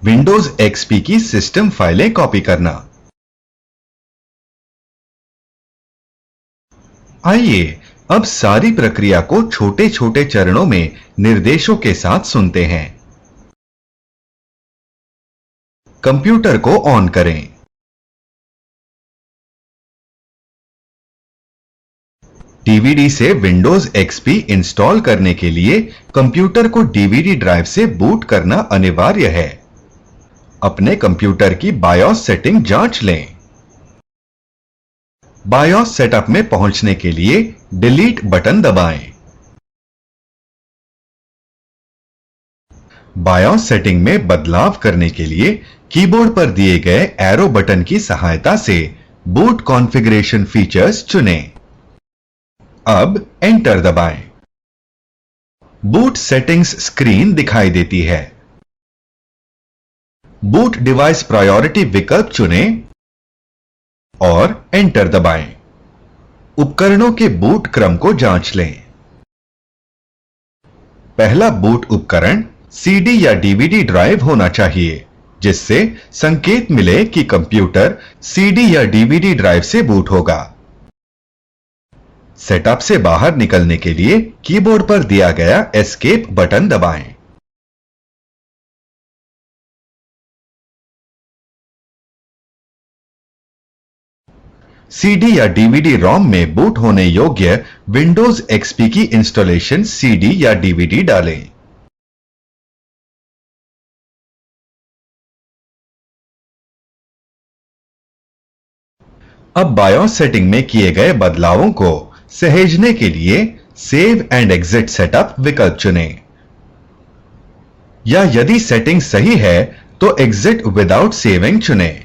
Windows XP की system फाइलें copy करना। आइए अब सारी प्रक्रिया को छोटे छोटे चरणों में निर्देशों के साथ सुनते हैं। कंप्यूटर को ऑन करें। डीवीडी से विंडोज एक्सपी इंस्टॉल करने के लिए कंप्यूटर को डीवीडी ड्राइव से बूट करना अनिवार्य है। अपने कंप्यूटर की बायोस सेटिंग जांच लें। बायोस सेटअप में पहुंचने के लिए डिलीट बटन दबाएं। बायोस सेटिंग में बदलाव करने के लिए कीबोर्ड पर दिए गए एरो बटन की सहायता से बूट कॉन्फ़िगरेशन फीचर्स चुनें। अब एंटर दबाएं। बूट सेटिंग्स स्क्रीन दिखाई देती है। बूट डिवाइस प्रायोरिटी विकल्प चुनें और एंटर दबाएं। उपकरणों के बूट क्रम को जांच लें। पहला बूट उपकरण सीडी या डीवीडी ड्राइव होना चाहिए, जिससे संकेत मिले कि कंप्यूटर सीडी या डीवीडी ड्राइव से बूट होगा। सेटअप से बाहर निकलने के लिए कीबोर्ड पर दिया गया एस्केप बटन दबाएं। सीडी या डीवीडी रोम में बूट होने योग्य विंडोज एक्सपी की इंस्टॉलेशन सीडी या डीवीडी डालें। अब बायोस सेटिंग में किए गए बदलावों को सहेजने के लिए सेव एंड एग्जिट सेटअप विकल्प चुनें, या यदि सेटिंग सही है तो एग्जिट विदाउट सेविंग चुनें।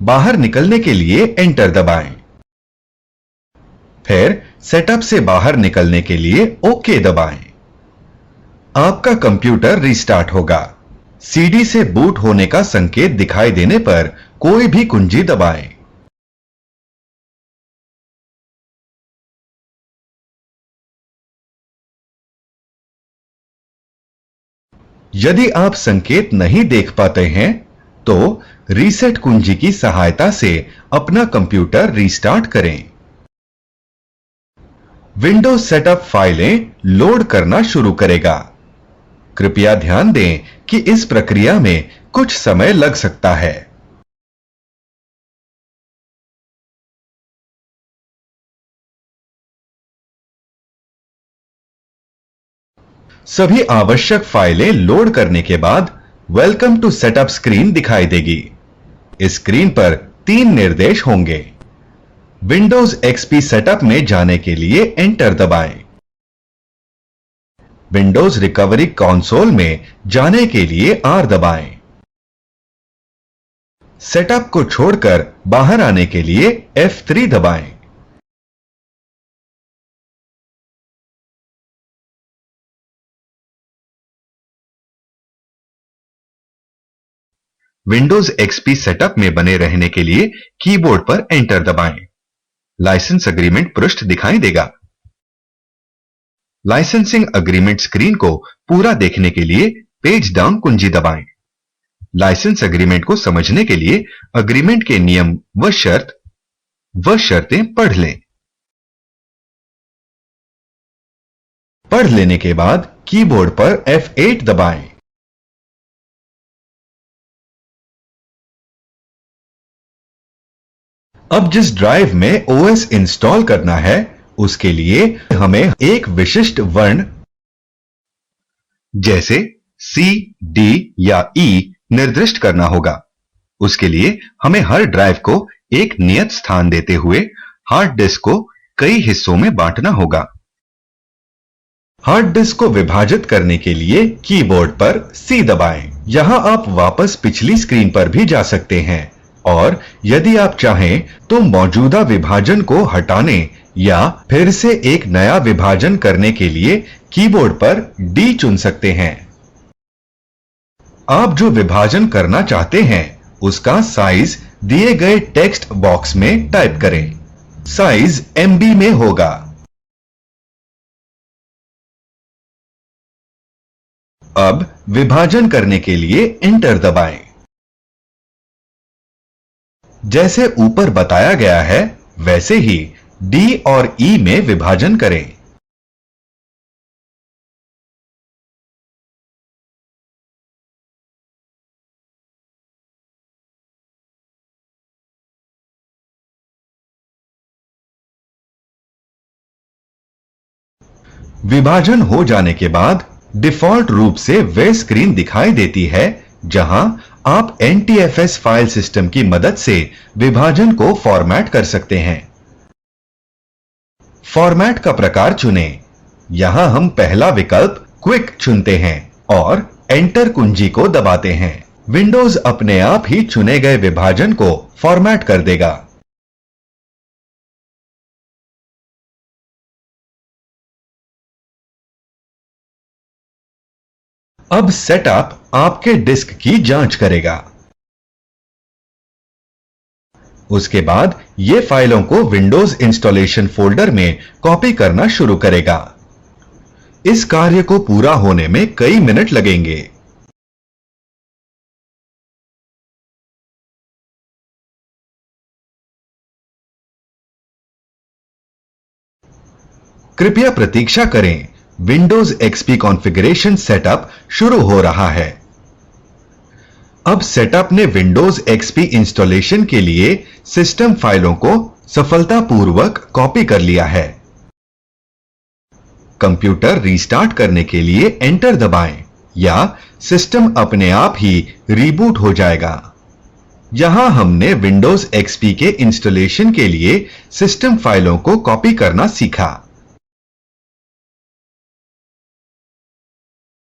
बाहर निकलने के लिए एंटर दबाएं। फिर सेटअप से बाहर निकलने के लिए ओके दबाएं। आपका कंप्यूटर रीस्टार्ट होगा। सीडी से बूट होने का संकेत दिखाई देने पर कोई भी कुंजी दबाएं। यदि आप संकेत नहीं देख पाते हैं तो रीसेट कुंजी की सहायता से अपना कंप्यूटर रीस्टार्ट करें। विंडोज सेटअप फाइलें लोड करना शुरू करेगा। कृपया ध्यान दें कि इस प्रक्रिया में कुछ समय लग सकता है। सभी आवश्यक फाइलें लोड करने के बाद वेलकम टू सेटअप स्क्रीन दिखाई देगी। इस स्क्रीन पर 3 निर्देश होंगे। विंडोज एक्सपी सेटअप में जाने के लिए एंटर दबाएं। विंडोज रिकवरी कंसोल में जाने के लिए आर दबाएं। सेटअप को छोड़कर बाहर आने के लिए F3 दबाएं। विंडोज एक्सपी सेटअप में बने रहने के लिए कीबोर्ड पर एंटर दबाएं। लाइसेंस अग्रीमेंट पृष्ठ दिखाई देगा। लाइसेंसिंग अग्रीमेंट स्क्रीन को पूरा देखने के लिए पेज डाउन कुंजी दबाएं। लाइसेंस अग्रीमेंट को समझने के लिए अग्रीमेंट के नियम व शर्तें पढ़ लें। पढ़ लेने के बाद कीबोर्ड पर F8 दबाएं। अब जिस ड्राइव में ओएस इंस्टॉल करना है उसके लिए हमें एक विशिष्ट वर्ण जैसे C, D या E निर्दिष्ट करना होगा। उसके लिए हमें हर ड्राइव को एक नियत स्थान देते हुए हार्ड डिस्क को कई हिस्सों में बांटना होगा। हार्ड डिस्क को विभाजित करने के लिए कीबोर्ड पर C दबाएं। यहां आप वापस पिछली स्क्रीन पर भी जा सकते हैं और यदि आप चाहें तो मौजूदा विभाजन को हटाने या फिर से एक नया विभाजन करने के लिए कीबोर्ड पर D चुन सकते हैं। आप जो विभाजन करना चाहते हैं उसका साइज दिए गए टेक्स्ट बॉक्स में टाइप करें। साइज MB में होगा। अब विभाजन करने के लिए एंटर दबाएं। जैसे ऊपर बताया गया है वैसे ही D और E में विभाजन करें। विभाजन हो जाने के बाद डिफॉल्ट रूप से वह स्क्रीन दिखाई देती है जहां आप NTFS फाइल सिस्टम की मदद से विभाजन को फॉर्मेट कर सकते हैं। फॉर्मेट का प्रकार चुनें। यहां हम पहला विकल्प क्विक चुनते हैं और एंटर कुंजी को दबाते हैं। विंडोज अपने आप ही चुने गए विभाजन को फॉर्मेट कर देगा। अब सेटअप आपके डिस्क की जांच करेगा। उसके बाद ये फाइलों को विंडोज इंस्टॉलेशन फोल्डर में कॉपी करना शुरू करेगा। इस कार्य को पूरा होने में कई मिनट लगेंगे। कृपया प्रतीक्षा करें। विंडोज XP कॉन्फ़िगरेशन सेटअप शुरू हो रहा है। अब सेटअप ने विंडोज XP इंस्टॉलेशन के लिए सिस्टम फाइलों को सफलतापूर्वक कॉपी कर लिया है। कंप्यूटर रीस्टार्ट करने के लिए एंटर दबाएं या सिस्टम अपने आप ही रीबूट हो जाएगा। यहां हमने विंडोज XP के इंस्टॉलेशन के लिए सिस्टम फाइलों को कॉपी करना सीखा।